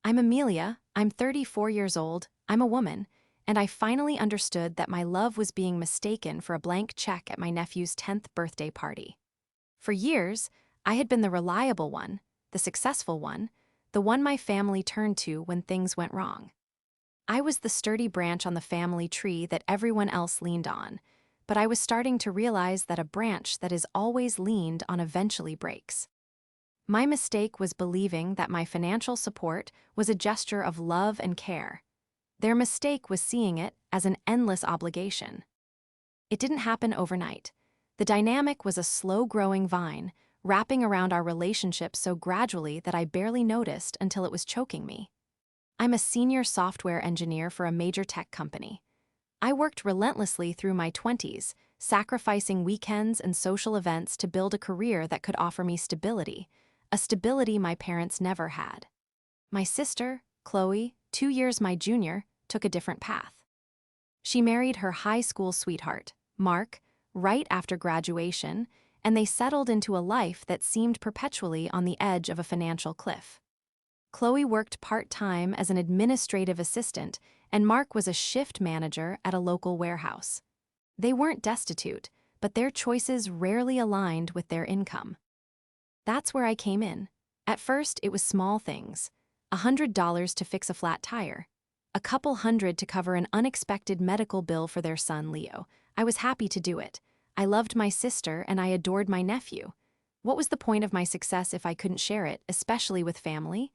I'm Amelia, I'm 34 years old, I'm a woman, and I finally understood that my love was being mistaken for a blank check at my nephew's 10th birthday party. For years, I had been the reliable one, the successful one, the one my family turned to when things went wrong. I was the sturdy branch on the family tree that everyone else leaned on, but I was starting to realize that a branch that is always leaned on eventually breaks. My mistake was believing that my financial support was a gesture of love and care. Their mistake was seeing it as an endless obligation. It didn't happen overnight. The dynamic was a slow-growing vine, wrapping around our relationship so gradually that I barely noticed until it was choking me. I'm a senior software engineer for a major tech company. I worked relentlessly through my 20s, sacrificing weekends and social events to build a career that could offer me stability, a stability my parents never had. My sister, Chloe, 2 years my junior, took a different path. She married her high school sweetheart, Mark, right after graduation, and they settled into a life that seemed perpetually on the edge of a financial cliff. Chloe worked part-time as an administrative assistant, and Mark was a shift manager at a local warehouse. They weren't destitute, but their choices rarely aligned with their income. That's where I came in. At first, it was small things. $100 to fix a flat tire. A couple hundred to cover an unexpected medical bill for their son, Leo. I was happy to do it. I loved my sister and I adored my nephew. What was the point of my success if I couldn't share it, especially with family?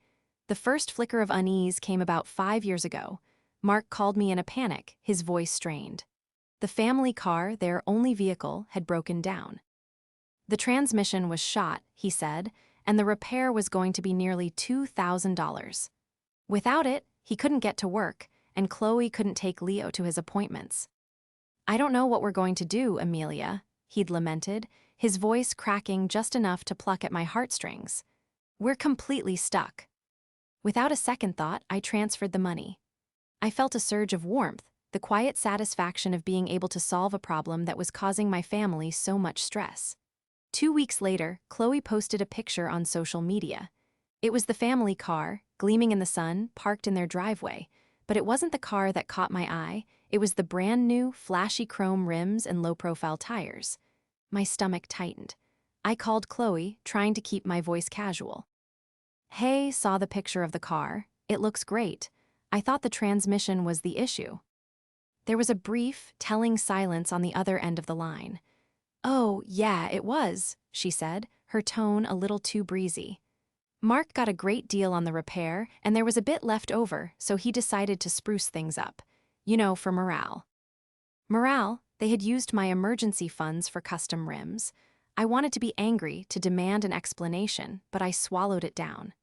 The first flicker of unease came about 5 years ago. Mark called me in a panic, his voice strained. The family car, their only vehicle, had broken down. The transmission was shot, he said, and the repair was going to be nearly $2,000. Without it, he couldn't get to work, and Chloe couldn't take Leo to his appointments. "I don't know what we're going to do, Amelia," he'd lamented, his voice cracking just enough to pluck at my heartstrings. "We're completely stuck." Without a second thought, I transferred the money. I felt a surge of warmth, the quiet satisfaction of being able to solve a problem that was causing my family so much stress. 2 weeks later, Chloe posted a picture on social media. It was the family car, gleaming in the sun, parked in their driveway, but it wasn't the car that caught my eye, it was the brand new, flashy chrome rims and low-profile tires. My stomach tightened. I called Chloe, trying to keep my voice casual. "Hey, saw the picture of the car. It looks great. I thought the transmission was the issue." There was a brief, telling silence on the other end of the line. "Oh, yeah, it was," she said, her tone a little too breezy. "Mark got a great deal on the repair, and there was a bit left over, so he decided to spruce things up. You know, for morale." Morale? They had used my emergency funds for custom rims. I wanted to be angry, to demand an explanation, but I swallowed it down.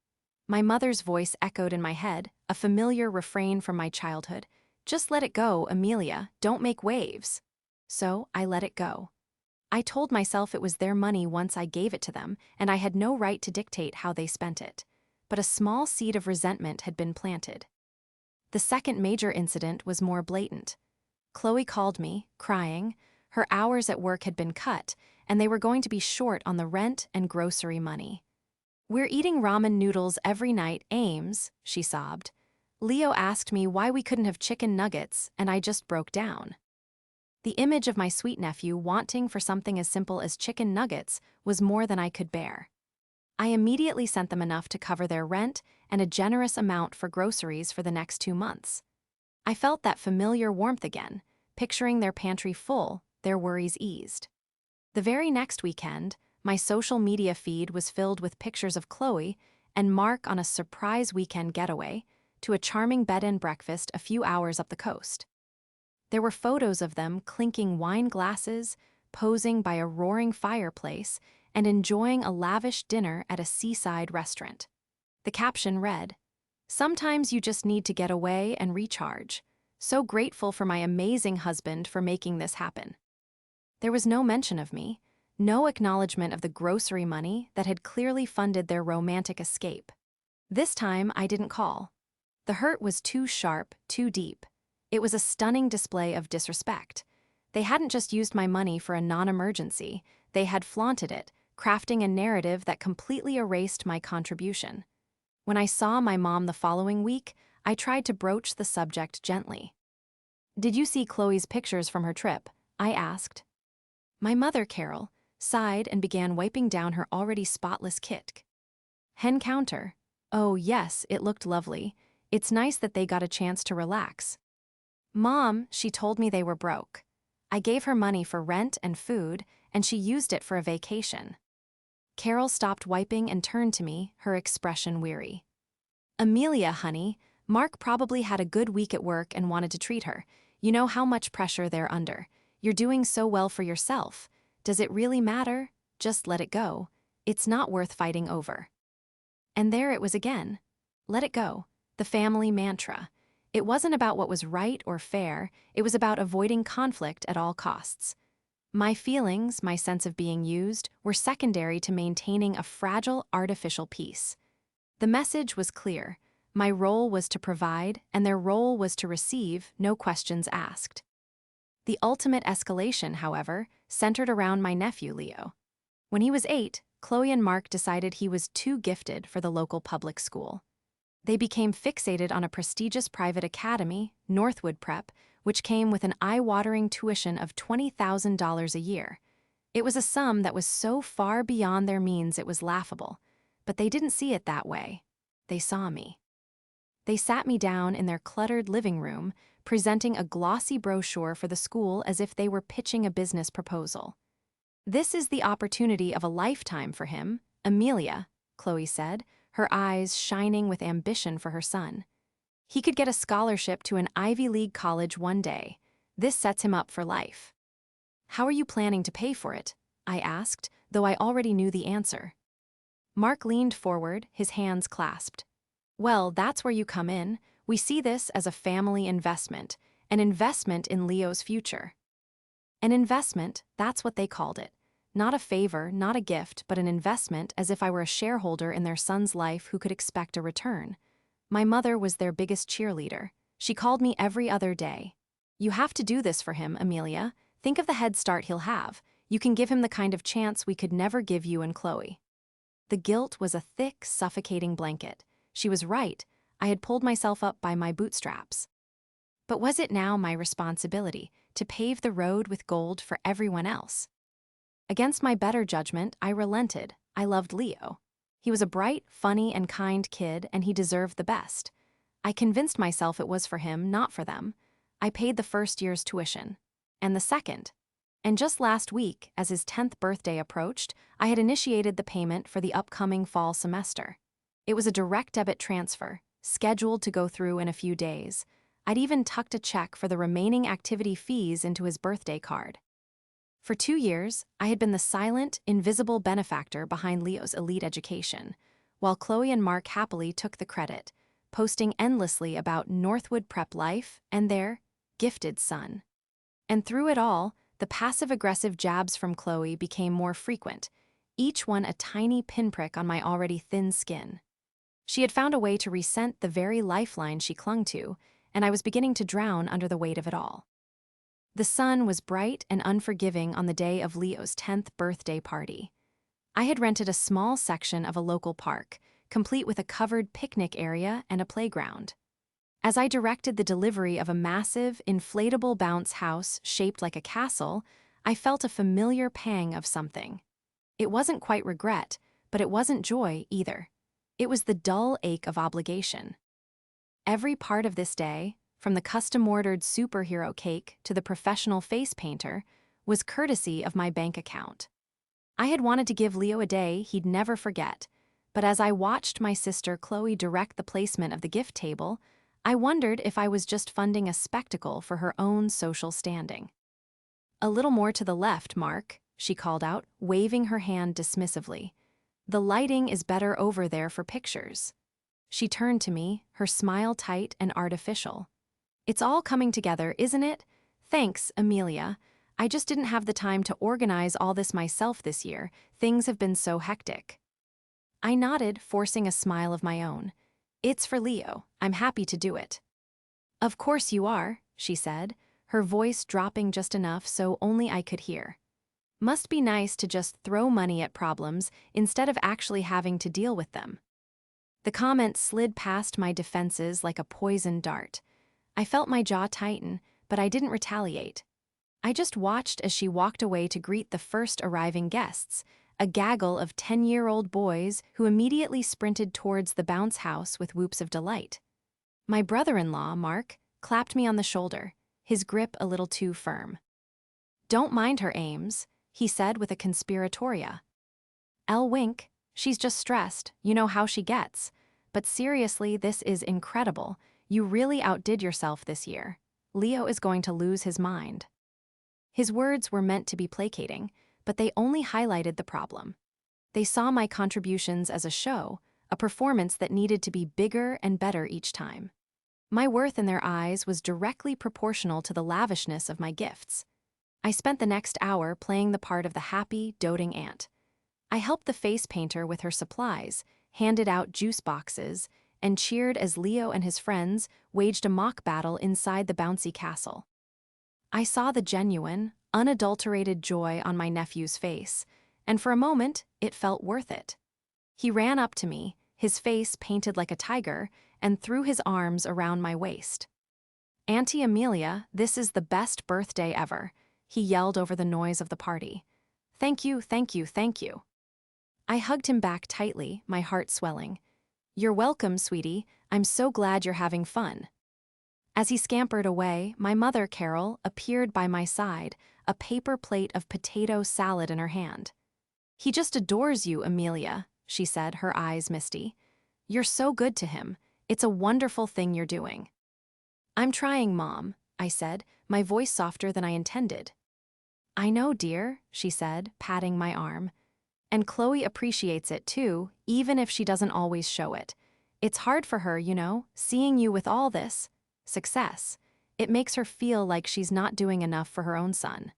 My mother's voice echoed in my head, a familiar refrain from my childhood. "Just let it go, Amelia, don't make waves." So I let it go. I told myself it was their money once I gave it to them, and I had no right to dictate how they spent it. But a small seed of resentment had been planted. The second major incident was more blatant. Chloe called me, crying. Her hours at work had been cut, and they were going to be short on the rent and grocery money. "We're eating ramen noodles every night, Ames," she sobbed. "Leo asked me why we couldn't have chicken nuggets, and I just broke down." The image of my sweet nephew wanting for something as simple as chicken nuggets was more than I could bear. I immediately sent them enough to cover their rent and a generous amount for groceries for the next 2 months. I felt that familiar warmth again, picturing their pantry full, their worries eased. The very next weekend, my social media feed was filled with pictures of Chloe and Mark on a surprise weekend getaway to a charming bed and breakfast a few hours up the coast. There were photos of them clinking wine glasses, posing by a roaring fireplace, and enjoying a lavish dinner at a seaside restaurant. The caption read, "Sometimes you just need to get away and recharge. So grateful for my amazing husband for making this happen." There was no mention of me, no acknowledgement of the grocery money that had clearly funded their romantic escape. This time, I didn't call. The hurt was too sharp, too deep. It was a stunning display of disrespect. They hadn't just used my money for a non-emergency, they had flaunted it, crafting a narrative that completely erased my contribution. When I saw my mom the following week, I tried to broach the subject gently. "Did you see Chloe's pictures from her trip?" I asked. My mother, Carol, sighed and began wiping down her already spotless kit. "Hen counter. Oh, yes, it looked lovely. It's nice that they got a chance to relax." "Mom, she told me they were broke. I gave her money for rent and food, and she used it for a vacation." Carol stopped wiping and turned to me, her expression weary. "Amelia, honey, Mark probably had a good week at work and wanted to treat her. You know how much pressure they're under. You're doing so well for yourself. Does it really matter? Just let it go. It's not worth fighting over." And there it was again. Let it go. The family mantra. It wasn't about what was right or fair, it was about avoiding conflict at all costs. My feelings, my sense of being used, were secondary to maintaining a fragile, artificial peace. The message was clear. My role was to provide, and their role was to receive, no questions asked. The ultimate escalation, however, centered around my nephew, Leo. When he was 8, Chloe and Mark decided he was too gifted for the local public school. They became fixated on a prestigious private academy, Northwood Prep, which came with an eye-watering tuition of $20,000 a year. It was a sum that was so far beyond their means it was laughable, but they didn't see it that way. They saw me. They sat me down in their cluttered living room, presenting a glossy brochure for the school as if they were pitching a business proposal. "This is the opportunity of a lifetime for him, Amelia," Chloe said, her eyes shining with ambition for her son. "He could get a scholarship to an Ivy League college one day. This sets him up for life." "How are you planning to pay for it?" I asked, though I already knew the answer. Mark leaned forward, his hands clasped. "Well, that's where you come in. We see this as a family investment, an investment in Leo's future." An investment, that's what they called it. Not a favor, not a gift, but an investment, as if I were a shareholder in their son's life who could expect a return. My mother was their biggest cheerleader. She called me every other day. "You have to do this for him, Amelia. Think of the head start he'll have. You can give him the kind of chance we could never give you and Chloe." The guilt was a thick, suffocating blanket. She was right. I had pulled myself up by my bootstraps. But was it now my responsibility to pave the road with gold for everyone else? Against my better judgment, I relented. I loved Leo. He was a bright, funny, and kind kid, and he deserved the best. I convinced myself it was for him, not for them. I paid the first year's tuition. And the second. And just last week, as his 10th birthday approached, I had initiated the payment for the upcoming fall semester. It was a direct debit transfer, scheduled to go through in a few days. I'd even tucked a check for the remaining activity fees into his birthday card. For 2 years, I had been the silent, invisible benefactor behind Leo's elite education, while Chloe and Mark happily took the credit, posting endlessly about Northwood Prep life and their gifted son. And through it all, the passive-aggressive jabs from Chloe became more frequent, each one a tiny pinprick on my already thin skin. She had found a way to resent the very lifeline she clung to, and I was beginning to drown under the weight of it all. The sun was bright and unforgiving on the day of Leo's 10th birthday party. I had rented a small section of a local park, complete with a covered picnic area and a playground. As I directed the delivery of a massive, inflatable bounce house shaped like a castle, I felt a familiar pang of something. It wasn't quite regret, but it wasn't joy either. It was the dull ache of obligation. Every part of this day, from the custom-ordered superhero cake to the professional face painter, was courtesy of my bank account. I had wanted to give Leo a day he'd never forget, but as I watched my sister Chloe direct the placement of the gift table, I wondered if I was just funding a spectacle for her own social standing. "A little more to the left, Mark," she called out, waving her hand dismissively. "The lighting is better over there for pictures." She turned to me, her smile tight and artificial. "It's all coming together, isn't it? Thanks, Amelia. I just didn't have the time to organize all this myself this year. Things have been so hectic." I nodded, forcing a smile of my own. "It's for Leo. I'm happy to do it." "Of course you are," she said, her voice dropping just enough so only I could hear. "Must be nice to just throw money at problems instead of actually having to deal with them." The comment slid past my defenses like a poisoned dart. I felt my jaw tighten, but I didn't retaliate. I just watched as she walked away to greet the first arriving guests, a gaggle of 10-year-old boys who immediately sprinted towards the bounce house with whoops of delight. My brother-in-law, Mark, clapped me on the shoulder, his grip a little too firm. "Don't mind her, Ames," he said with a conspiratoria. "Elle wink, she's just stressed, you know how she gets. But seriously, this is incredible. You really outdid yourself this year. Leo is going to lose his mind." His words were meant to be placating, but they only highlighted the problem. They saw my contributions as a show, a performance that needed to be bigger and better each time. My worth in their eyes was directly proportional to the lavishness of my gifts. I spent the next hour playing the part of the happy, doting aunt. I helped the face painter with her supplies, handed out juice boxes, and cheered as Leo and his friends waged a mock battle inside the bouncy castle. I saw the genuine, unadulterated joy on my nephew's face, and for a moment, it felt worth it. He ran up to me, his face painted like a tiger, and threw his arms around my waist. "Auntie Amelia, this is the best birthday ever," he yelled over the noise of the party. "Thank you, thank you, thank you." I hugged him back tightly, my heart swelling. "You're welcome, sweetie. I'm so glad you're having fun." As he scampered away, my mother, Carol, appeared by my side, a paper plate of potato salad in her hand. "He just adores you, Amelia," she said, her eyes misty. "You're so good to him. It's a wonderful thing you're doing." "I'm trying, Mom," I said, my voice softer than I intended. "I know, dear," she said, patting my arm. "And Chloe appreciates it too, even if she doesn't always show it. It's hard for her, you know, seeing you with all this success. It makes her feel like she's not doing enough for her own son."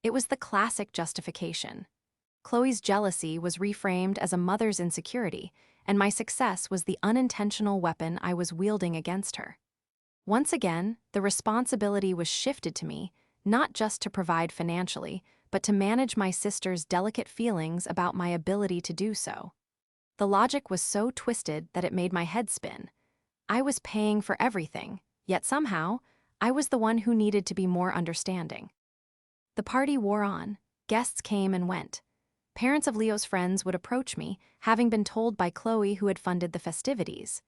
It was the classic justification. Chloe's jealousy was reframed as a mother's insecurity, and my success was the unintentional weapon I was wielding against her. Once again, the responsibility was shifted to me, not just to provide financially, but to manage my sister's delicate feelings about my ability to do so. The logic was so twisted that it made my head spin. I was paying for everything, yet somehow, I was the one who needed to be more understanding. The party wore on. Guests came and went. Parents of Leo's friends would approach me, having been told by Chloe who had funded the festivities.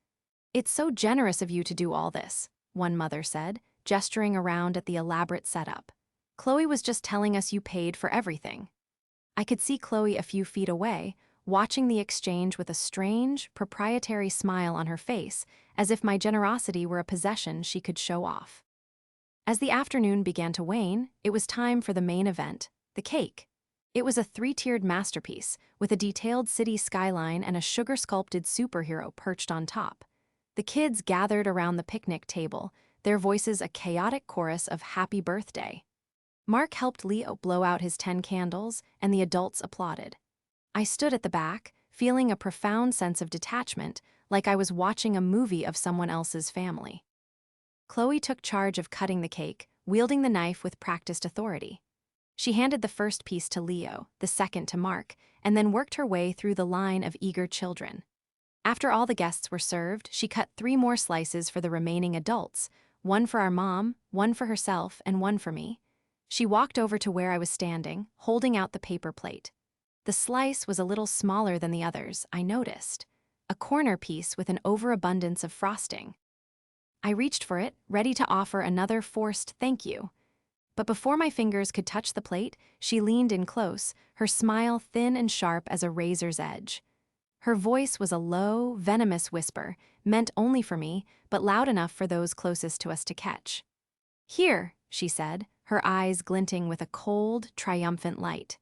"It's so generous of you to do all this," one mother said, gesturing around at the elaborate setup. "Chloe was just telling us you paid for everything." I could see Chloe a few feet away, watching the exchange with a strange, proprietary smile on her face, as if my generosity were a possession she could show off. As the afternoon began to wane, it was time for the main event, the cake. It was a 3-tiered masterpiece, with a detailed city skyline and a sugar-sculpted superhero perched on top. The kids gathered around the picnic table, their voices a chaotic chorus of "Happy Birthday." Mark helped Leo blow out his 10 candles, and the adults applauded. I stood at the back, feeling a profound sense of detachment, like I was watching a movie of someone else's family. Chloe took charge of cutting the cake, wielding the knife with practiced authority. She handed the first piece to Leo, the second to Mark, and then worked her way through the line of eager children. After all the guests were served, she cut 3 more slices for the remaining adults, one for our mom, one for herself, and one for me. She walked over to where I was standing, holding out the paper plate. The slice was a little smaller than the others, I noticed. A corner piece with an overabundance of frosting. I reached for it, ready to offer another forced thank you. But before my fingers could touch the plate, she leaned in close, her smile thin and sharp as a razor's edge. Her voice was a low, venomous whisper, meant only for me, but loud enough for those closest to us to catch. "Here," she said, her eyes glinting with a cold, triumphant light.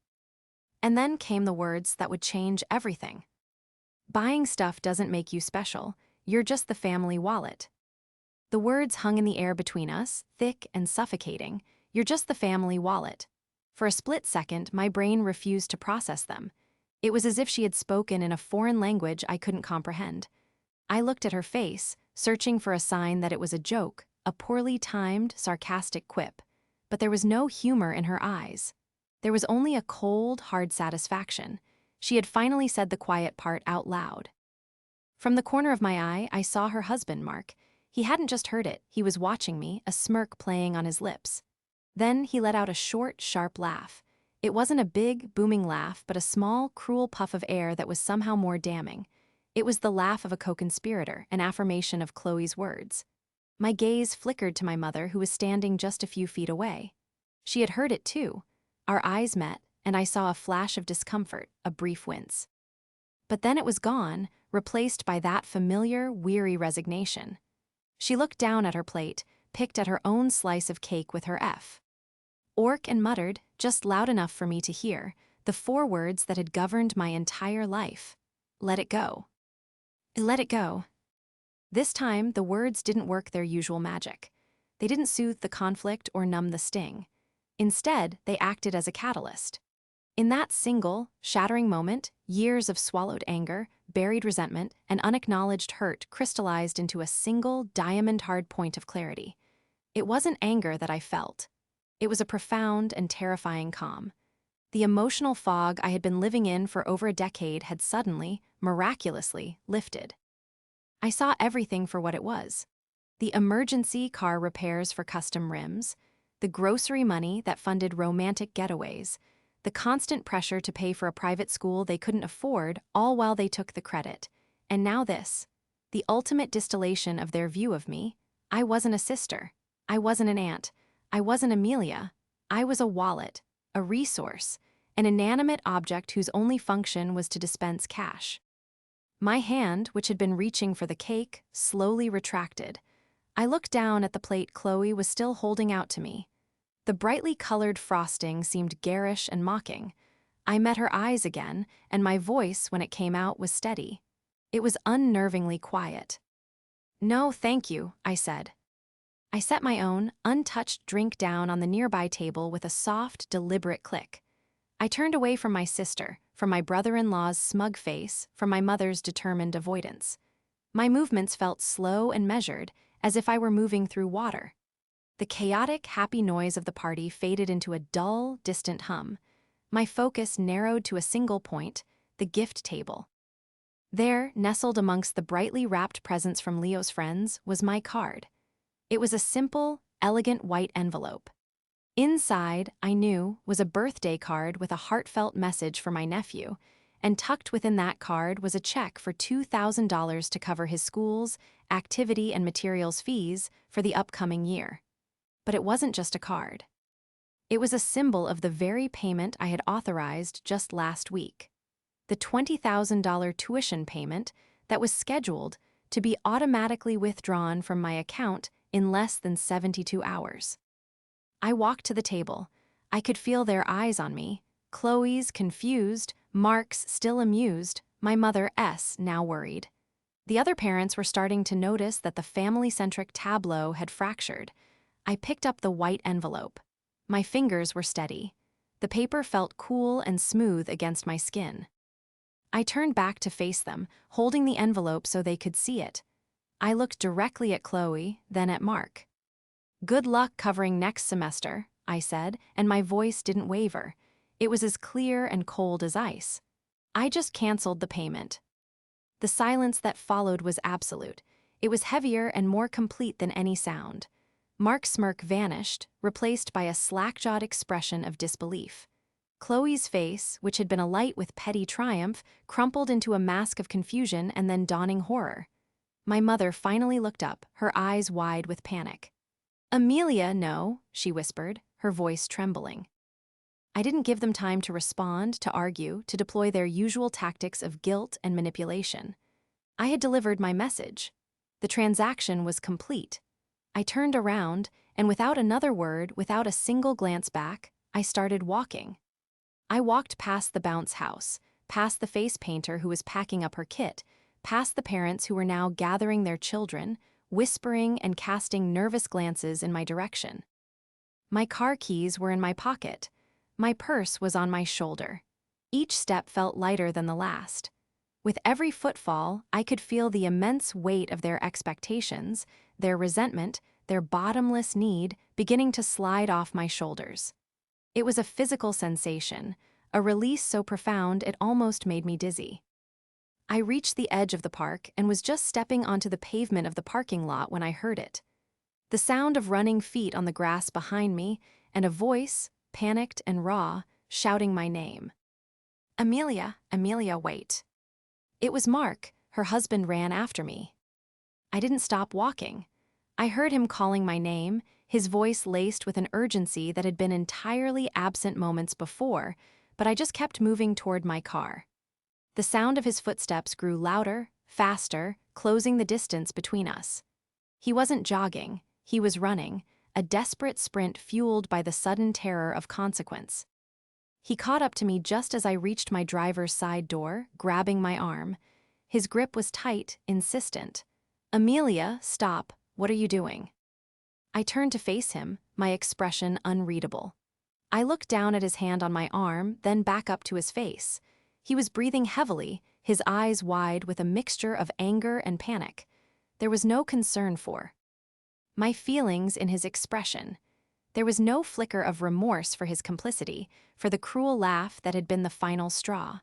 And then came the words that would change everything. "Buying stuff doesn't make you special, you're just the family wallet." The words hung in the air between us, thick and suffocating. "You're just the family wallet." For a split second, my brain refused to process them. It was as if she had spoken in a foreign language I couldn't comprehend. I looked at her face, searching for a sign that it was a joke, a poorly timed, sarcastic quip. But there was no humor in her eyes. There was only a cold, hard satisfaction. She had finally said the quiet part out loud. From the corner of my eye, I saw her husband, Mark. He hadn't just heard it, he was watching me, a smirk playing on his lips. Then he let out a short, sharp laugh. It wasn't a big, booming laugh, but a small, cruel puff of air that was somehow more damning. It was the laugh of a co-conspirator, an affirmation of Chloe's words. My gaze flickered to my mother, who was standing just a few feet away. She had heard it too. Our eyes met, and I saw a flash of discomfort, a brief wince. But then it was gone, replaced by that familiar, weary resignation. She looked down at her plate, picked at her own slice of cake with her F. Orc and muttered, just loud enough for me to hear, the 4 words that had governed my entire life. Let it go. Let it go. This time, the words didn't work their usual magic. They didn't soothe the conflict or numb the sting. Instead, they acted as a catalyst. In that single, shattering moment, years of swallowed anger, buried resentment, and unacknowledged hurt crystallized into a single, diamond-hard point of clarity. It wasn't anger that I felt. It was a profound and terrifying calm. The emotional fog I had been living in for over a decade had suddenly, miraculously, lifted. I saw everything for what it was. The emergency car repairs for custom rims, the grocery money that funded romantic getaways, the constant pressure to pay for a private school they couldn't afford, all while they took the credit. And now this, the ultimate distillation of their view of me. I wasn't a sister. I wasn't an aunt. I wasn't Amelia. I was a wallet, a resource, an inanimate object whose only function was to dispense cash. My hand, which had been reaching for the cake, slowly retracted. I looked down at the plate Chloe was still holding out to me. The brightly colored frosting seemed garish and mocking. I met her eyes again, and my voice, when it came out, was steady. It was unnervingly quiet. "No, thank you," I said. I set my own, untouched drink down on the nearby table with a soft, deliberate click. I turned away from my sister, from my brother-in-law's smug face, from my mother's determined avoidance. My movements felt slow and measured, as if I were moving through water. The chaotic, happy noise of the party faded into a dull, distant hum. My focus narrowed to a single point, the gift table. There, nestled amongst the brightly wrapped presents from Leo's friends, was my card. It was a simple, elegant white envelope. Inside, I knew, was a birthday card with a heartfelt message for my nephew, and tucked within that card was a check for $2,000 to cover his school's activity and materials fees for the upcoming year. But it wasn't just a card. It was a symbol of the very payment I had authorized just last week. The $20,000 tuition payment that was scheduled to be automatically withdrawn from my account in less than 72 hours. I walked to the table. I could feel their eyes on me. Chloe's confused, Mark's still amused, my mother S now worried. The other parents were starting to notice that the family-centric tableau had fractured. I picked up the white envelope. My fingers were steady. The paper felt cool and smooth against my skin. I turned back to face them, holding the envelope so they could see it. I looked directly at Chloe, then at Mark. "Good luck covering next semester," I said, and my voice didn't waver. It was as clear and cold as ice. I just canceled the payment. The silence that followed was absolute. It was heavier and more complete than any sound. Mark's smirk vanished, replaced by a slack-jawed expression of disbelief. Chloe's face, which had been alight with petty triumph, crumpled into a mask of confusion and then dawning horror. My mother finally looked up, her eyes wide with panic. "Amelia, no," she whispered, her voice trembling. I didn't give them time to respond, to argue, to deploy their usual tactics of guilt and manipulation. I had delivered my message. The transaction was complete. I turned around, and without another word, without a single glance back, I started walking. I walked past the bounce house, past the face painter who was packing up her kit, past the parents who were now gathering their children, whispering and casting nervous glances in my direction. My car keys were in my pocket. My purse was on my shoulder. Each step felt lighter than the last. With every footfall, I could feel the immense weight of their expectations, their resentment, their bottomless need beginning to slide off my shoulders. It was a physical sensation, a release so profound it almost made me dizzy. I reached the edge of the park and was just stepping onto the pavement of the parking lot when I heard it. The sound of running feet on the grass behind me, and a voice, panicked and raw, shouting my name. Amelia, Amelia, wait. It was Mark. Her husband ran after me. I didn't stop walking. I heard him calling my name, his voice laced with an urgency that had been entirely absent moments before, but I just kept moving toward my car. The sound of his footsteps grew louder, faster, closing the distance between us. He wasn't jogging, he was running, a desperate sprint fueled by the sudden terror of consequence. He caught up to me just as I reached my driver's side door, grabbing my arm. His grip was tight, insistent. Amelia, stop, what are you doing? I turned to face him, my expression unreadable. I looked down at his hand on my arm, then back up to his face. He was breathing heavily, his eyes wide with a mixture of anger and panic. There was no concern for my feelings in his expression. There was no flicker of remorse for his complicity, for the cruel laugh that had been the final straw.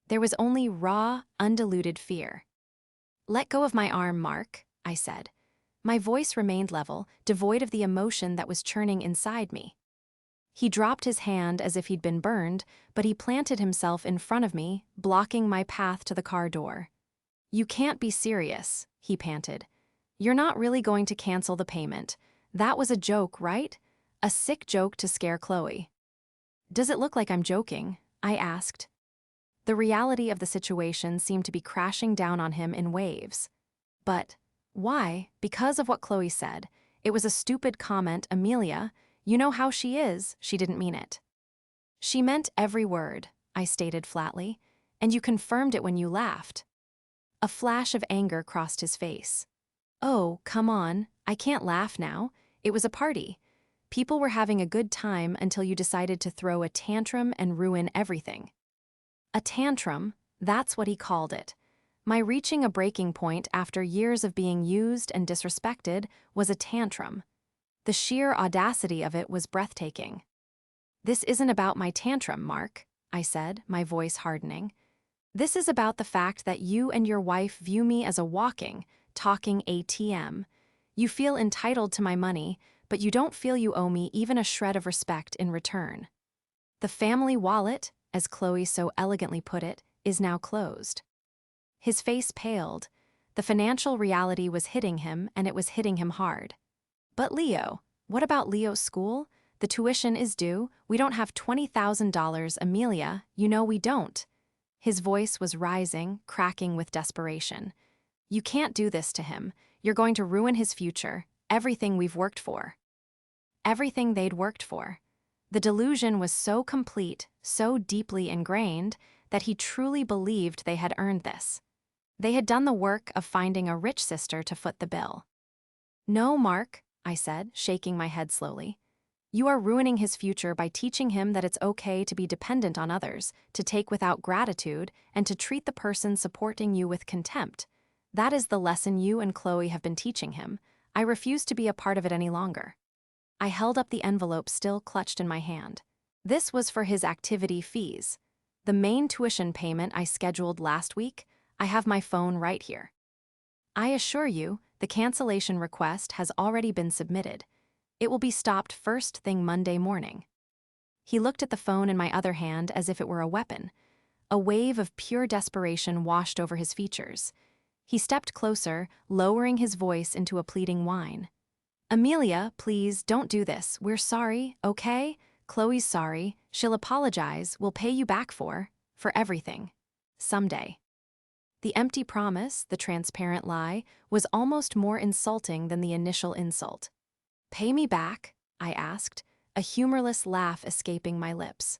There was only raw, undiluted fear. Let go of my arm, Mark, I said. My voice remained level, devoid of the emotion that was churning inside me. He dropped his hand as if he'd been burned, but he planted himself in front of me, blocking my path to the car door. You can't be serious, he panted. You're not really going to cancel the payment. That was a joke, right? A sick joke to scare Chloe. Does it look like I'm joking? I asked. The reality of the situation seemed to be crashing down on him in waves. But why? Because of what Chloe said. It was a stupid comment, Amelia. You know how she is, she didn't mean it. She meant every word, I stated flatly, and you confirmed it when you laughed. A flash of anger crossed his face. Oh, come on, I can't laugh now. It was a party. People were having a good time until you decided to throw a tantrum and ruin everything. A tantrum, that's what he called it. My reaching a breaking point after years of being used and disrespected was a tantrum. The sheer audacity of it was breathtaking. This isn't about my tantrum, Mark, I said, my voice hardening. This is about the fact that you and your wife view me as a walking, talking ATM. You feel entitled to my money, but you don't feel you owe me even a shred of respect in return. The family wallet, as Chloe so elegantly put it, is now closed. His face paled. The financial reality was hitting him, and it was hitting him hard. But Leo, what about Leo's school? The tuition is due. We don't have $20,000, Amelia. You know we don't. His voice was rising, cracking with desperation. You can't do this to him. You're going to ruin his future, everything we've worked for. Everything they'd worked for. The delusion was so complete, so deeply ingrained, that he truly believed they had earned this. They had done the work of finding a rich sister to foot the bill. No, Mark, I said, shaking my head slowly. You are ruining his future by teaching him that it's okay to be dependent on others, to take without gratitude, and to treat the person supporting you with contempt. That is the lesson you and Chloe have been teaching him. I refuse to be a part of it any longer. I held up the envelope still clutched in my hand. This was for his activity fees. The main tuition payment I scheduled last week. I have my phone right here. I assure you, the cancellation request has already been submitted. It will be stopped first thing Monday morning. He looked at the phone in my other hand as if it were a weapon. A wave of pure desperation washed over his features. He stepped closer, lowering his voice into a pleading whine. Amelia, please, don't do this. We're sorry, okay? Chloe's sorry. She'll apologize. We'll pay you back for everything. Someday. The empty promise, the transparent lie, was almost more insulting than the initial insult. Pay me back? I asked, a humorless laugh escaping my lips.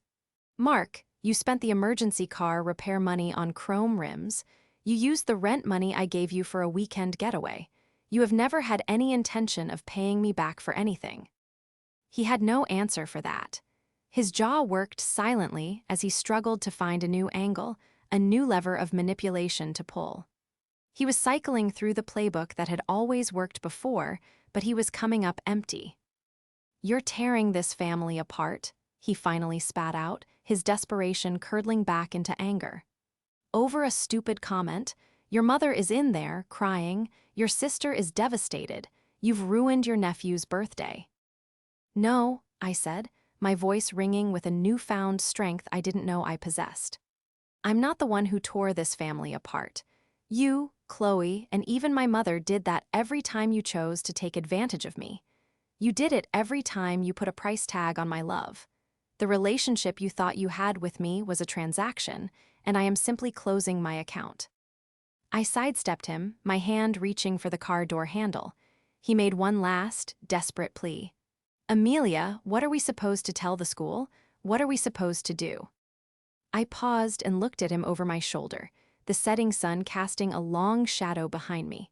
Mark, you spent the emergency car repair money on chrome rims. You used the rent money I gave you for a weekend getaway. You have never had any intention of paying me back for anything. He had no answer for that. His jaw worked silently as he struggled to find a new angle, a new lever of manipulation to pull. He was cycling through the playbook that had always worked before, but he was coming up empty. You're tearing this family apart, he finally spat out, his desperation curdling back into anger. over a stupid comment. Your mother is in there, crying. Your sister is devastated. You've ruined your nephew's birthday. No, I said, my voice ringing with a newfound strength I didn't know I possessed. I'm not the one who tore this family apart. You, Chloe, and even my mother did that every time you chose to take advantage of me. You did it every time you put a price tag on my love. The relationship you thought you had with me was a transaction, and I am simply closing my account. I sidestepped him, my hand reaching for the car door handle. He made one last, desperate plea. Amelia, what are we supposed to tell the school? What are we supposed to do? I paused and looked at him over my shoulder, the setting sun casting a long shadow behind me.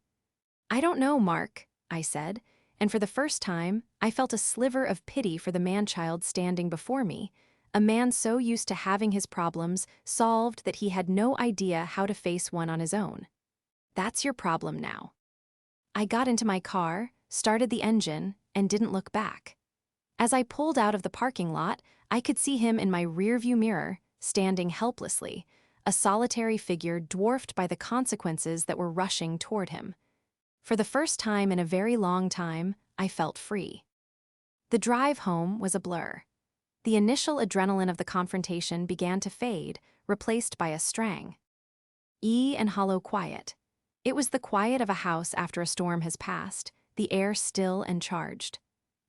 I don't know, Mark, I said, and for the first time, I felt a sliver of pity for the man-child standing before me, a man so used to having his problems solved that he had no idea how to face one on his own. That's your problem now. I got into my car, started the engine, and didn't look back. As I pulled out of the parking lot, I could see him in my rearview mirror, standing helplessly, a solitary figure dwarfed by the consequences that were rushing toward him. For the first time in a very long time, I felt free. The drive home was a blur. The initial adrenaline of the confrontation began to fade, replaced by a strang. And hollow quiet. It was the quiet of a house after a storm has passed, the air still and charged.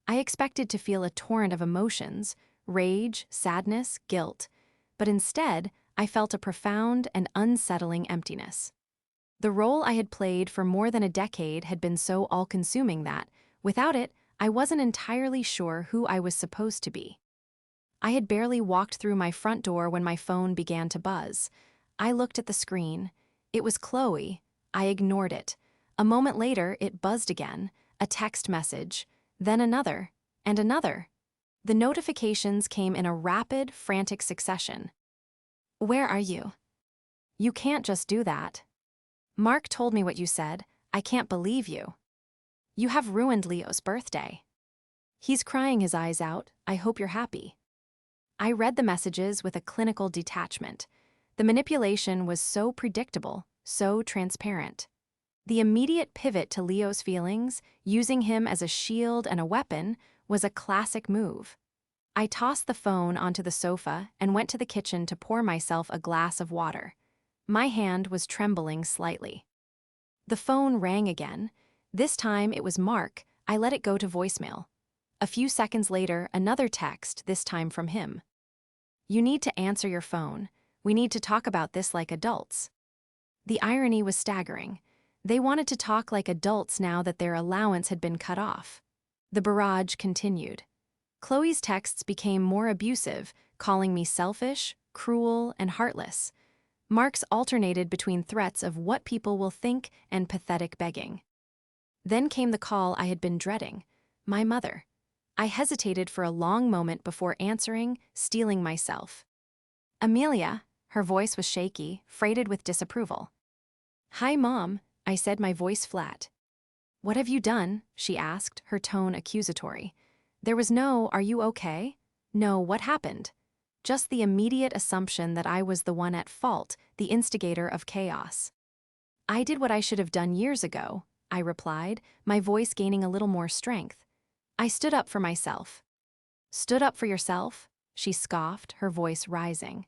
I expected to feel a torrent of emotions, rage, sadness, guilt, but instead, I felt a profound and unsettling emptiness. The role I had played for more than a decade had been so all-consuming that, without it, I wasn't entirely sure who I was supposed to be. I had barely walked through my front door when my phone began to buzz. I looked at the screen. It was Chloe. I ignored it. A moment later, it buzzed again, a text message, then another, and another. The notifications came in a rapid, frantic succession. Where are you? You can't just do that. Mark told me what you said. I can't believe you. You have ruined Leo's birthday. He's crying his eyes out. I hope you're happy. I read the messages with a clinical detachment. The manipulation was so predictable, so transparent. The immediate pivot to Leo's feelings, using him as a shield and a weapon, was a classic move. I tossed the phone onto the sofa and went to the kitchen to pour myself a glass of water. My hand was trembling slightly. The phone rang again. This time it was Mark. I let it go to voicemail. A few seconds later, another text, this time from him. You need to answer your phone. We need to talk about this like adults. The irony was staggering. They wanted to talk like adults now that their allowance had been cut off. The barrage continued. Chloe's texts became more abusive, calling me selfish, cruel, and heartless. Mark's alternated between threats of what people will think and pathetic begging. Then came the call I had been dreading, my mother. I hesitated for a long moment before answering, steeling myself. Amelia, her voice was shaky, freighted with disapproval. Hi, Mom, I said, my voice flat. What have you done? She asked, her tone accusatory. There was no, are you okay? No, what happened? Just the immediate assumption that I was the one at fault, the instigator of chaos. I did what I should have done years ago, I replied, my voice gaining a little more strength. I stood up for myself. Stood up for yourself? She scoffed, her voice rising.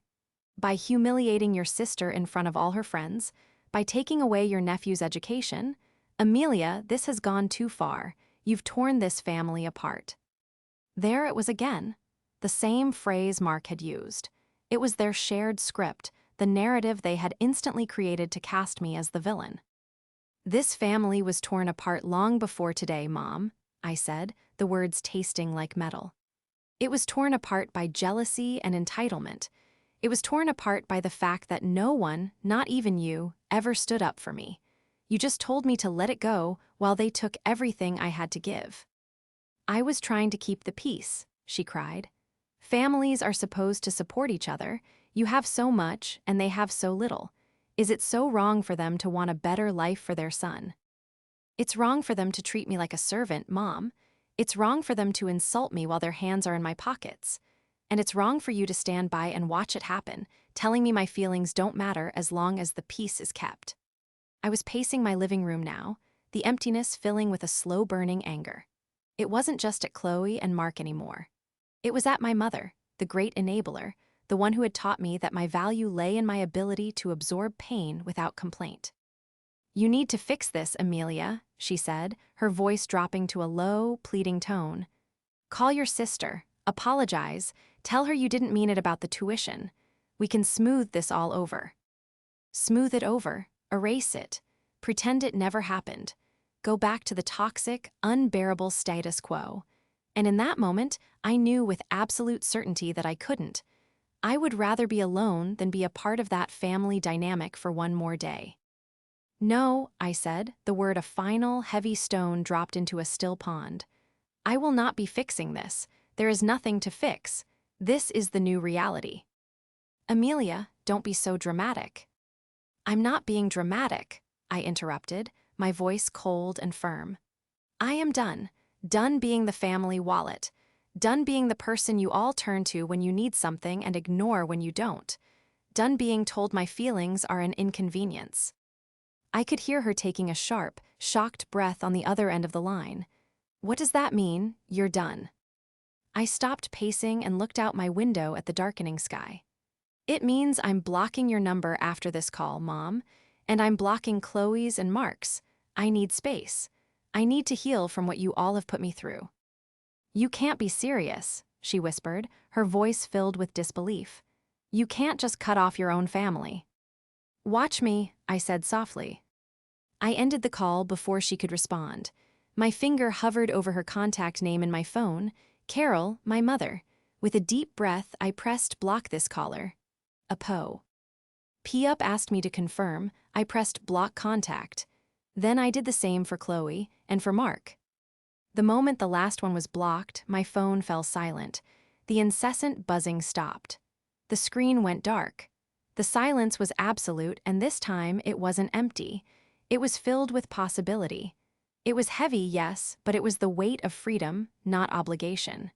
By humiliating your sister in front of all her friends, by taking away your nephew's education, Amelia, this has gone too far. You've torn this family apart. There it was again. The same phrase Mark had used. It was their shared script, the narrative they had instantly created to cast me as the villain. This family was torn apart long before today, Mom, I said, the words tasting like metal. It was torn apart by jealousy and entitlement. It was torn apart by the fact that no one, not even you, ever stood up for me. You just told me to let it go while they took everything I had to give. I was trying to keep the peace, she cried. Families are supposed to support each other. You have so much, and they have so little. Is it so wrong for them to want a better life for their son? It's wrong for them to treat me like a servant, Mom. It's wrong for them to insult me while their hands are in my pockets. And it's wrong for you to stand by and watch it happen, telling me my feelings don't matter as long as the peace is kept. I was pacing my living room now, the emptiness filling with a slow-burning anger. It wasn't just at Chloe and Mark anymore. It was at my mother, the great enabler, the one who had taught me that my value lay in my ability to absorb pain without complaint. "You need to fix this, Amelia," she said, her voice dropping to a low, pleading tone. "Call your sister, apologize, tell her you didn't mean it about the tuition. We can smooth this all over." Smooth it over, erase it, pretend it never happened, go back to the toxic, unbearable status quo. And in that moment, I knew with absolute certainty that I couldn't. I would rather be alone than be a part of that family dynamic for one more day. "No," I said, the word a final, heavy stone dropped into a still pond. "I will not be fixing this. There is nothing to fix. This is the new reality." "Amelia, don't be so dramatic." "I'm not being dramatic," I interrupted, my voice cold and firm. "I am done. Done being the family wallet. Done being the person you all turn to when you need something and ignore when you don't. Done being told my feelings are an inconvenience." I could hear her taking a sharp, shocked breath on the other end of the line. "What does that mean, you're done?" I stopped pacing and looked out my window at the darkening sky. "It means I'm blocking your number after this call, Mom, and I'm blocking Chloe's and Mark's. I need space. I need to heal from what you all have put me through." "You can't be serious," she whispered, her voice filled with disbelief. "You can't just cut off your own family." "Watch me," I said softly. I ended the call before she could respond. My finger hovered over her contact name in my phone, Carol, my mother. With a deep breath, I pressed block this caller. A Poe. P-Up asked me to confirm. I pressed block contact. Then I did the same for Chloe and for Mark. The moment the last one was blocked, my phone fell silent. The incessant buzzing stopped. The screen went dark. The silence was absolute, and this time it wasn't empty. It was filled with possibility. It was heavy, yes, but it was the weight of freedom, not obligation.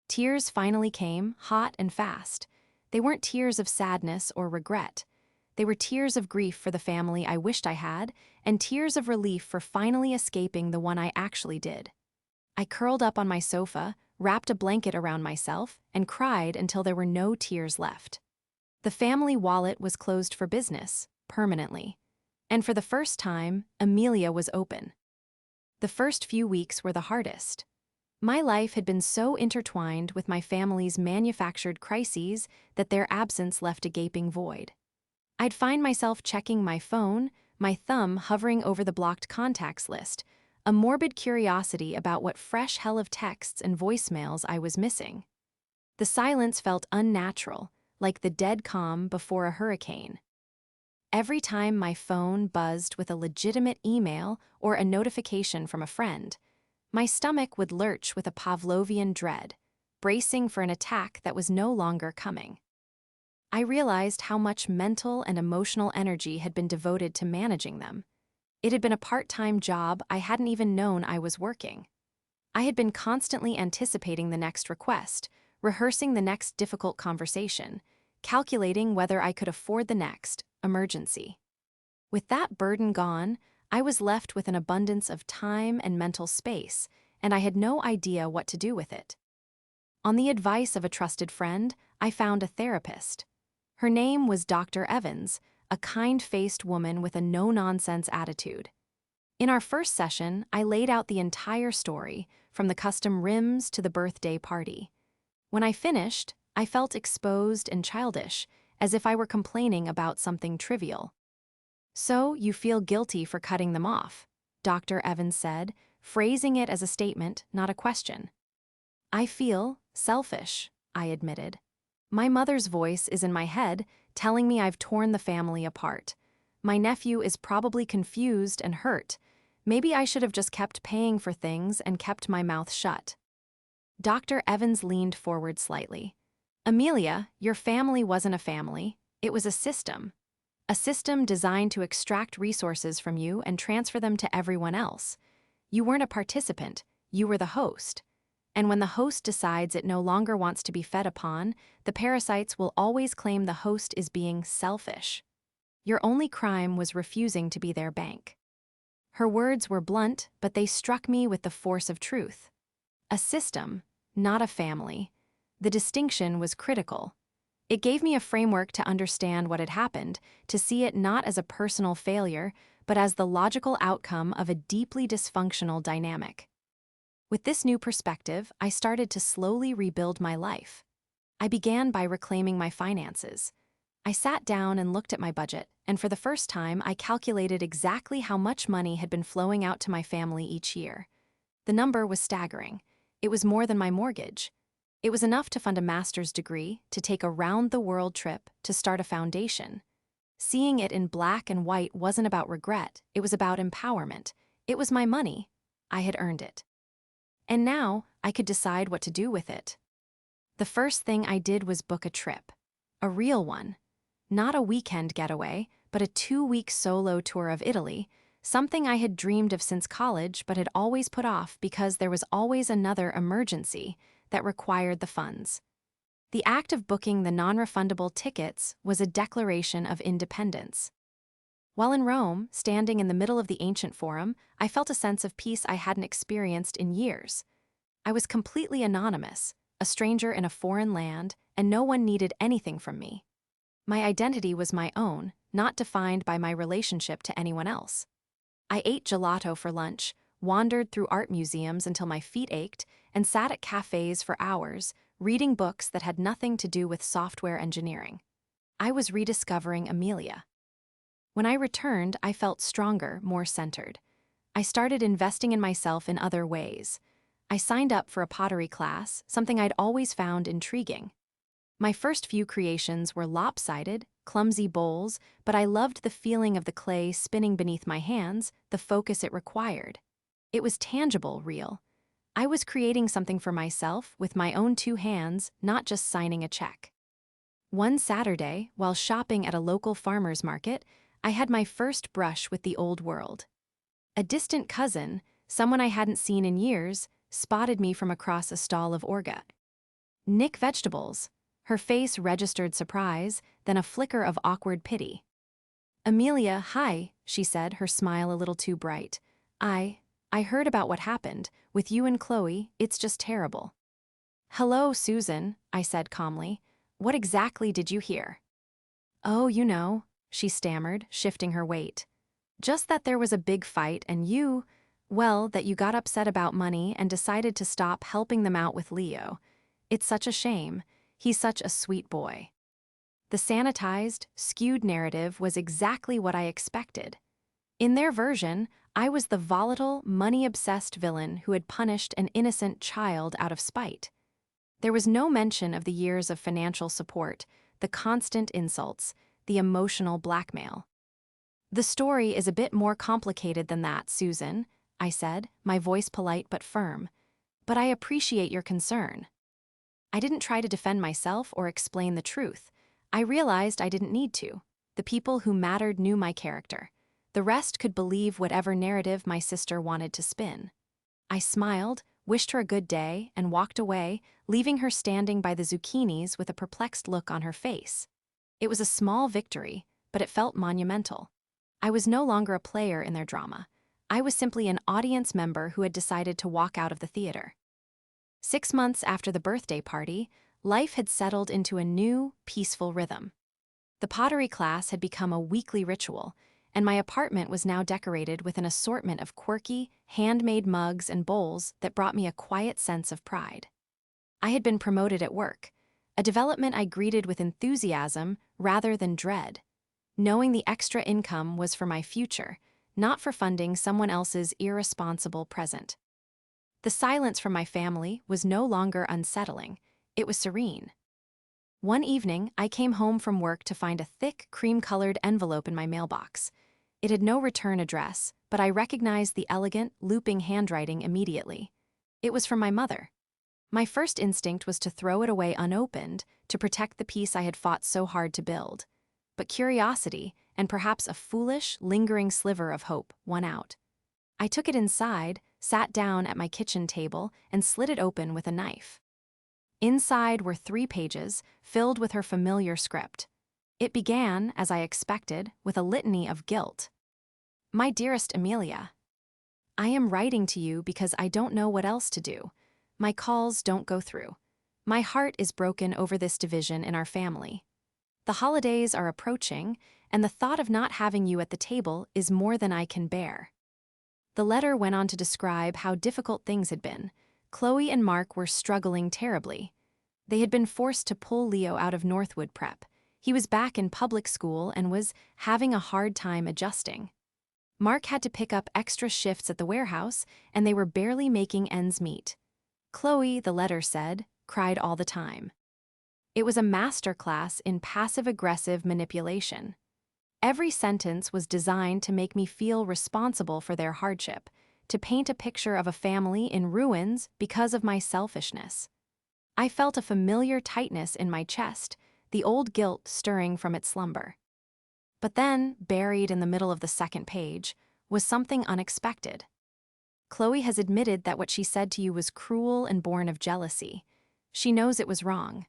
Tears finally came, hot and fast. They weren't tears of sadness or regret. They were tears of grief for the family I wished I had, and tears of relief for finally escaping the one I actually did. I curled up on my sofa, wrapped a blanket around myself, and cried until there were no tears left. The family wallet was closed for business, permanently. And for the first time, Amelia was open. The first few weeks were the hardest. My life had been so intertwined with my family's manufactured crises that their absence left a gaping void. I'd find myself checking my phone, my thumb hovering over the blocked contacts list, a morbid curiosity about what fresh hell of texts and voicemails I was missing. The silence felt unnatural, like the dead calm before a hurricane. Every time my phone buzzed with a legitimate email or a notification from a friend, my stomach would lurch with a Pavlovian dread, bracing for an attack that was no longer coming. I realized how much mental and emotional energy had been devoted to managing them. It had been a part-time job I hadn't even known I was working. I had been constantly anticipating the next request, rehearsing the next difficult conversation, calculating whether I could afford the next emergency. With that burden gone, I was left with an abundance of time and mental space, and I had no idea what to do with it. On the advice of a trusted friend, I found a therapist. Her name was Dr. Evans, a kind-faced woman with a no-nonsense attitude. In our first session, I laid out the entire story, from the custom rims to the birthday party. When I finished, I felt exposed and childish, as if I were complaining about something trivial. "So you feel guilty for cutting them off," Dr. Evans said, phrasing it as a statement, not a question. "I feel selfish," I admitted. "My mother's voice is in my head, telling me I've torn the family apart. My nephew is probably confused and hurt. Maybe I should have just kept paying for things and kept my mouth shut." Dr. Evans leaned forward slightly. "Amelia, your family wasn't a family. It was a system. A system designed to extract resources from you and transfer them to everyone else. You weren't a participant, you were the host. And when the host decides it no longer wants to be fed upon, the parasites will always claim the host is being selfish. Your only crime was refusing to be their bank. Her words were blunt, but they struck me with the force of truth. A system, not a family. The distinction was critical. It gave me a framework to understand what had happened, to see it not as a personal failure, but as the logical outcome of a deeply dysfunctional dynamic. With this new perspective, I started to slowly rebuild my life. I began by reclaiming my finances. I sat down and looked at my budget, and for the first time, I calculated exactly how much money had been flowing out to my family each year. The number was staggering. It was more than my mortgage. It was enough to fund a master's degree, to take a round-the-world trip, to start a foundation. Seeing it in black and white wasn't about regret, it was about empowerment. It was my money. I had earned it. And now, I could decide what to do with it. The first thing I did was book a trip. A real one. Not a weekend getaway, but a 2-week solo tour of Italy, something I had dreamed of since college but had always put off because there was always another emergency that required the funds. The act of booking the non-refundable tickets was a declaration of independence. While in Rome, standing in the middle of the ancient forum, I felt a sense of peace I hadn't experienced in years. I was completely anonymous, a stranger in a foreign land, and no one needed anything from me. My identity was my own, not defined by my relationship to anyone else. I ate gelato for lunch, wandered through art museums until my feet ached, and sat at cafes for hours, reading books that had nothing to do with software engineering. I was rediscovering Amelia. When I returned, I felt stronger, more centered. I started investing in myself in other ways. I signed up for a pottery class, something I'd always found intriguing. My first few creations were lopsided, clumsy bowls, but I loved the feeling of the clay spinning beneath my hands, the focus it required. It was tangible, real. I was creating something for myself with my own 2 hands, not just signing a check. One Saturday, while shopping at a local farmer's market, I had my first brush with the old world. A distant cousin, someone I hadn't seen in years, spotted me from across a stall of orga. "Nick vegetables." Her face registered surprise, then a flicker of awkward pity. "Amelia, hi," she said, her smile a little too bright. I heard about what happened. With you and Chloe, it's just terrible." "Hello, Susan," I said calmly. "What exactly did you hear?" "Oh, you know," she stammered, shifting her weight. "Just that there was a big fight and that you got upset about money and decided to stop helping them out with Leo. It's such a shame. He's such a sweet boy." The sanitized, skewed narrative was exactly what I expected. In their version, I was the volatile, money-obsessed villain who had punished an innocent child out of spite. There was no mention of the years of financial support, the constant insults, the emotional blackmail. "The story is a bit more complicated than that, Susan," I said, my voice polite but firm. "But I appreciate your concern." I didn't try to defend myself or explain the truth. I realized I didn't need to. The people who mattered knew my character. The rest could believe whatever narrative my sister wanted to spin. I smiled, wished her a good day, and walked away, leaving her standing by the zucchinis with a perplexed look on her face. It was a small victory, but it felt monumental. I was no longer a player in their drama. I was simply an audience member who had decided to walk out of the theater. 6 months after the birthday party, life had settled into a new, peaceful rhythm. The pottery class had become a weekly ritual, and my apartment was now decorated with an assortment of quirky, handmade mugs and bowls that brought me a quiet sense of pride. I had been promoted at work, a development I greeted with enthusiasm rather than dread. Knowing the extra income was for my future, not for funding someone else's irresponsible present. The silence from my family was no longer unsettling, it was serene. One evening, I came home from work to find a thick, cream-colored envelope in my mailbox. It had no return address, but I recognized the elegant, looping handwriting immediately. It was from my mother. My first instinct was to throw it away unopened, to protect the peace I had fought so hard to build. But curiosity, and perhaps a foolish, lingering sliver of hope, won out. I took it inside, sat down at my kitchen table, and slit it open with a knife. Inside were 3 pages, filled with her familiar script. It began, as I expected, with a litany of guilt. My dearest Amelia, I am writing to you because I don't know what else to do. My calls don't go through. My heart is broken over this division in our family. The holidays are approaching, and the thought of not having you at the table is more than I can bear. The letter went on to describe how difficult things had been. Chloe and Mark were struggling terribly. They had been forced to pull Leo out of Northwood Prep. He was back in public school and was having a hard time adjusting. Mark had to pick up extra shifts at the warehouse, and they were barely making ends meet. Chloe, the letter said, cried all the time. It was a masterclass in passive-aggressive manipulation. Every sentence was designed to make me feel responsible for their hardship, to paint a picture of a family in ruins because of my selfishness. I felt a familiar tightness in my chest, the old guilt stirring from its slumber. But then, buried in the middle of the second page, was something unexpected. Chloe has admitted that what she said to you was cruel and born of jealousy. She knows it was wrong.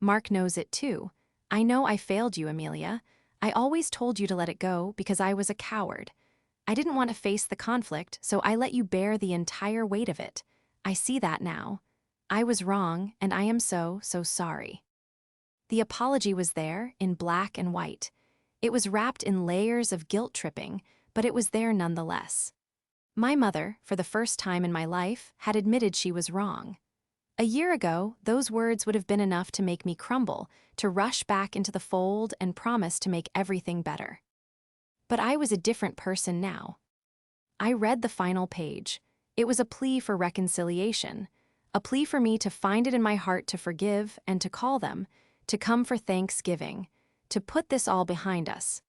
Mark knows it too. I know I failed you, Amelia. I always told you to let it go because I was a coward. I didn't want to face the conflict, so I let you bear the entire weight of it. I see that now. I was wrong, and I am so sorry. The apology was there, in black and white. It was wrapped in layers of guilt-tripping, but it was there nonetheless. My mother, for the first time in my life, had admitted she was wrong. A year ago, those words would have been enough to make me crumble, to rush back into the fold and promise to make everything better. But I was a different person now. I read the final page. It was a plea for reconciliation, a plea for me to find it in my heart to forgive and to call them, to come for Thanksgiving, to put this all behind us.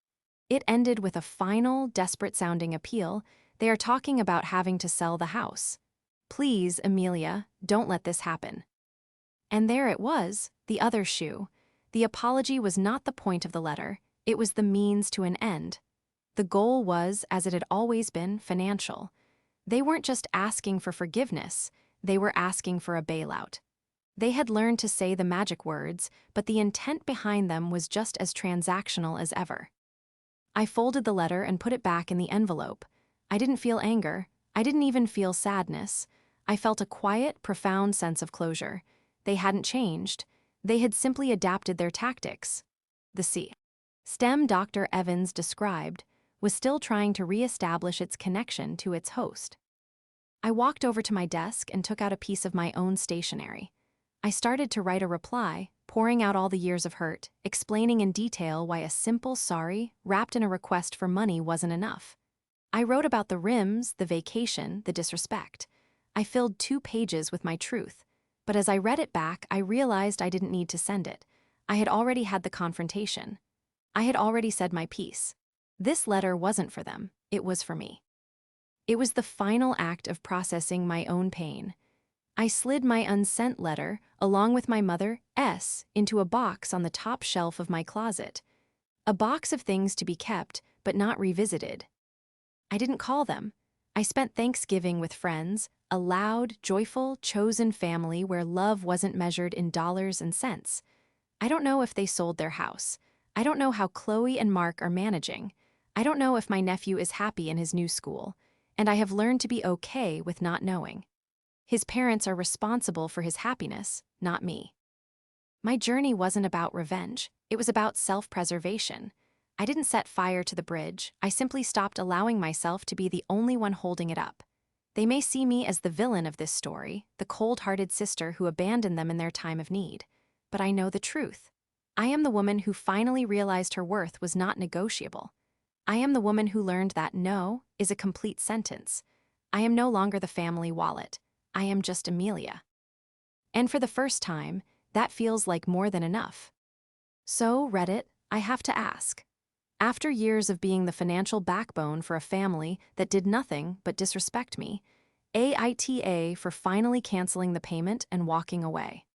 It ended with a final, desperate-sounding appeal. They are talking about having to sell the house. Please, Amelia, don't let this happen. And there it was, the other shoe. The apology was not the point of the letter, it was the means to an end. The goal was, as it had always been, financial. They weren't just asking for forgiveness, they were asking for a bailout. They had learned to say the magic words, but the intent behind them was just as transactional as ever. I folded the letter and put it back in the envelope. I didn't feel anger. I didn't even feel sadness. I felt a quiet, profound sense of closure. They hadn't changed. They had simply adapted their tactics. The stem Dr. Evans described was still trying to re-establish its connection to its host. I walked over to my desk and took out a piece of my own stationery. I started to write a reply, pouring out all the years of hurt, explaining in detail why a simple sorry, wrapped in a request for money, wasn't enough. I wrote about the rims, the vacation, the disrespect. I filled 2 pages with my truth. But as I read it back, I realized I didn't need to send it. I had already had the confrontation. I had already said my piece. This letter wasn't for them, it was for me. It was the final act of processing my own pain. I slid my unsent letter, along with my mother's, into a box on the top shelf of my closet. A box of things to be kept, but not revisited. I didn't call them. I spent Thanksgiving with friends, a loud, joyful, chosen family where love wasn't measured in dollars and cents. I don't know if they sold their house. I don't know how Chloe and Mark are managing. I don't know if my nephew is happy in his new school. And I have learned to be okay with not knowing. His parents are responsible for his happiness, not me. My journey wasn't about revenge. It was about self-preservation. I didn't set fire to the bridge. I simply stopped allowing myself to be the only one holding it up. They may see me as the villain of this story, the cold-hearted sister who abandoned them in their time of need. But I know the truth. I am the woman who finally realized her worth was not negotiable. I am the woman who learned that no is a complete sentence. I am no longer the family wallet. I am just Amelia. And for the first time, that feels like more than enough. So, Reddit, I have to ask. After years of being the financial backbone for a family that did nothing but disrespect me, aita for finally canceling the payment and walking away.